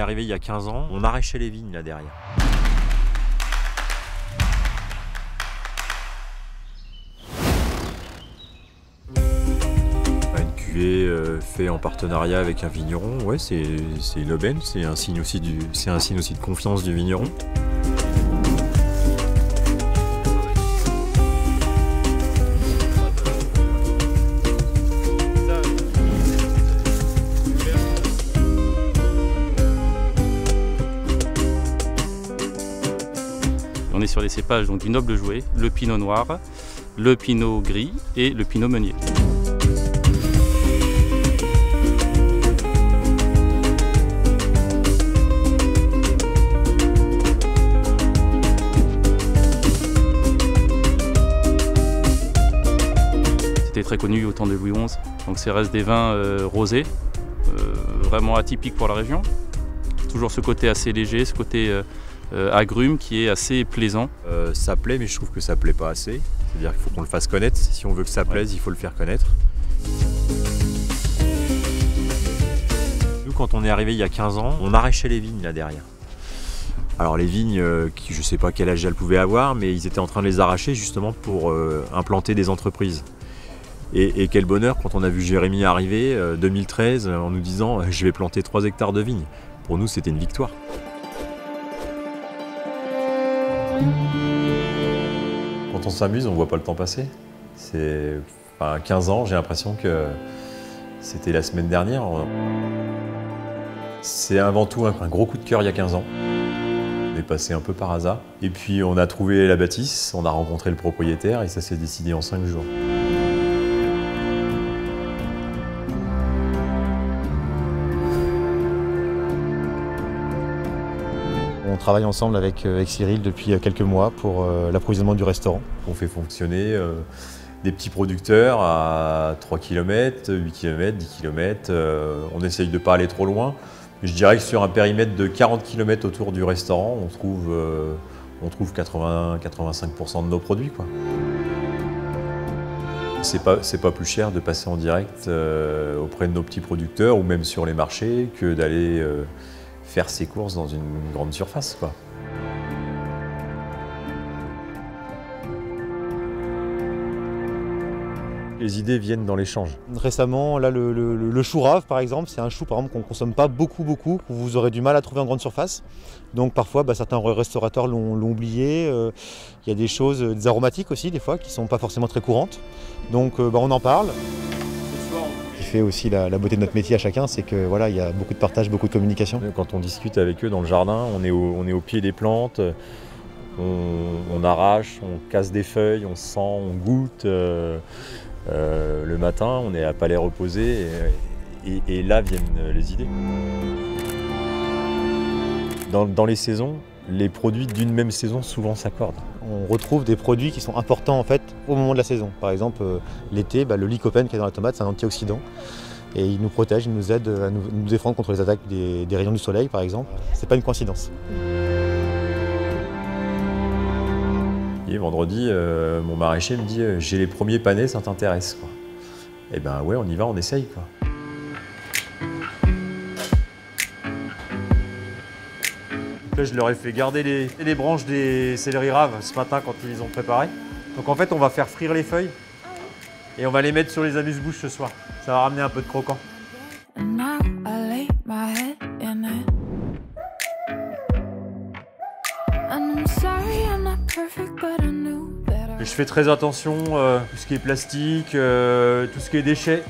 arrivé il y a 15 ans, on arrachait les vignes là derrière. Une cuvée faite en partenariat avec un vigneron, ouais, c'est une aubaine, c'est un signe aussi de confiance du vigneron. On est sur les cépages donc, du noble jouet, le pinot noir, le pinot gris et le pinot meunier. C'était très connu au temps de Louis XI, donc ça reste des vins rosés, vraiment atypiques pour la région. Toujours ce côté assez léger, ce côté agrumes qui est assez plaisant. Ça plaît, mais je trouve que ça plaît pas assez. C'est-à-dire qu'il faut qu'on le fasse connaître. Si on veut que ça plaise, il faut le faire connaître. Nous, quand on est arrivé il y a 15 ans, on arrachait les vignes là derrière. Alors les vignes, je ne sais pas quel âge elles pouvaient avoir, mais ils étaient en train de les arracher justement pour implanter des entreprises. Et quel bonheur quand on a vu Jérémy arriver, 2013, en nous disant « je vais planter 3 hectares de vignes ». Pour nous, c'était une victoire. Quand on s'amuse, on ne voit pas le temps passer. C'est 15 ans, j'ai l'impression que c'était la semaine dernière. C'est avant tout un gros coup de cœur il y a 15 ans. On est passé un peu par hasard. Et puis on a trouvé la bâtisse, on a rencontré le propriétaire et ça s'est décidé en 5 jours. On travaille ensemble avec Cyril depuis quelques mois pour l'approvisionnement du restaurant. On fait fonctionner des petits producteurs à 3 km, 8 km, 10 km. On essaye de ne pas aller trop loin. Mais je dirais que sur un périmètre de 40 km autour du restaurant, on trouve 80-85% de nos produits, quoi. C'est pas plus cher de passer en direct auprès de nos petits producteurs ou même sur les marchés que d'aller faire ses courses dans une grande surface, quoi. Les idées viennent dans l'échange. Récemment, là, le chou rave, par exemple, c'est un chou par exemple, qu'on ne consomme pas beaucoup, que vous aurez du mal à trouver en grande surface. Donc parfois, certains restaurateurs l'ont oublié. Il y a des choses, des aromatiques aussi, des fois, qui ne sont pas forcément très courantes. Donc on en parle. Ce qui fait aussi la beauté de notre métier à chacun, c'est que voilà, il y a beaucoup de partage, beaucoup de communication. Quand on discute avec eux dans le jardin, on est au pied des plantes, on arrache, on casse des feuilles, on sent, on goûte. Le matin, on est à palais reposé et là viennent les idées. Dans les saisons, les produits d'une même saison souvent s'accordent. On retrouve des produits qui sont importants en fait au moment de la saison. Par exemple, l'été, le lycopène qui est dans la tomate, c'est un antioxydant. Et il nous protège, il nous aide à nous défendre contre les attaques des rayons du soleil, par exemple. C'est pas une coïncidence. Et vendredi, mon maraîcher me dit « j'ai les premiers panais, ça t'intéresse ?» Eh ben ouais, on y va, on essaye, quoi. Donc là, je leur ai fait garder les branches des céleri raves ce matin quand ils ont préparé. Donc en fait, on va faire frire les feuilles et on va les mettre sur les amuse-bouches ce soir. Ça va ramener un peu de croquant. Et je fais très attention à tout ce qui est plastique, tout ce qui est déchets.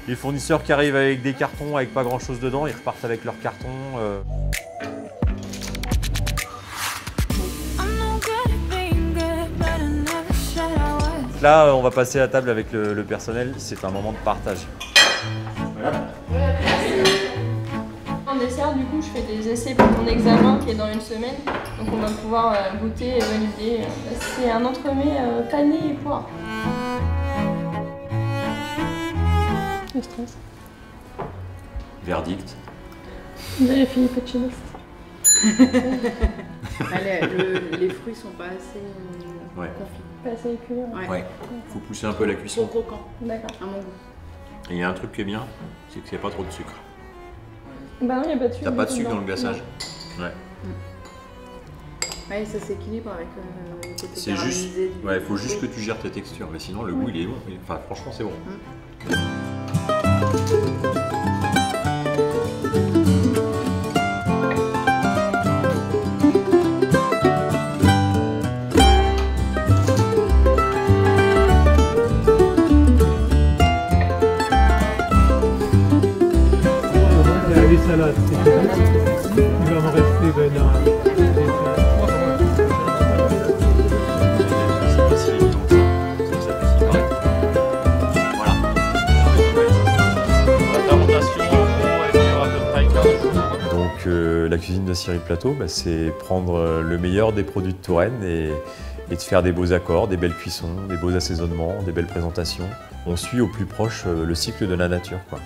Les fournisseurs qui arrivent avec des cartons avec pas grand chose dedans, ils repartent avec leurs cartons. Là, on va passer à table avec le personnel, c'est un moment de partage. Voilà. En dessert, du coup, je fais des essais pour mon examen qui est dans une semaine. Donc on va pouvoir goûter et valider. C'est un entremets pané et poire. Le stress. Verdict. Vous avez Philippe Etchebest. Les fruits sont pas assez confits. Pas assez épurés. Ouais. Faut pousser un peu la cuisson. Trop croquant. D'accord. À mon goût. Et il y a un truc qui est bien, c'est qu'il n'y a pas trop de sucre. Bah non, il n'y a pas de sucre. T'as pas de sucre dans le dedans. glaçage. Ouais. Ouais, ça s'équilibre avec le côté C'est juste, caramélisé du ouais, il faut juste que fruit. tu gères tes textures, mais sinon le goût il est bon. Enfin, franchement, c'est bon. Les salades, il va me rester C'est pas si évident que ça. Ça fait si pareil. Voilà. La fermentation, en gros, elle dure à peu près 15 jours. Donc la cuisine de Cyril Plateau, bah, c'est prendre le meilleur des produits de Touraine et de faire des beaux accords, des belles cuissons, des beaux assaisonnements, des belles présentations. On suit au plus proche le cycle de la nature, quoi.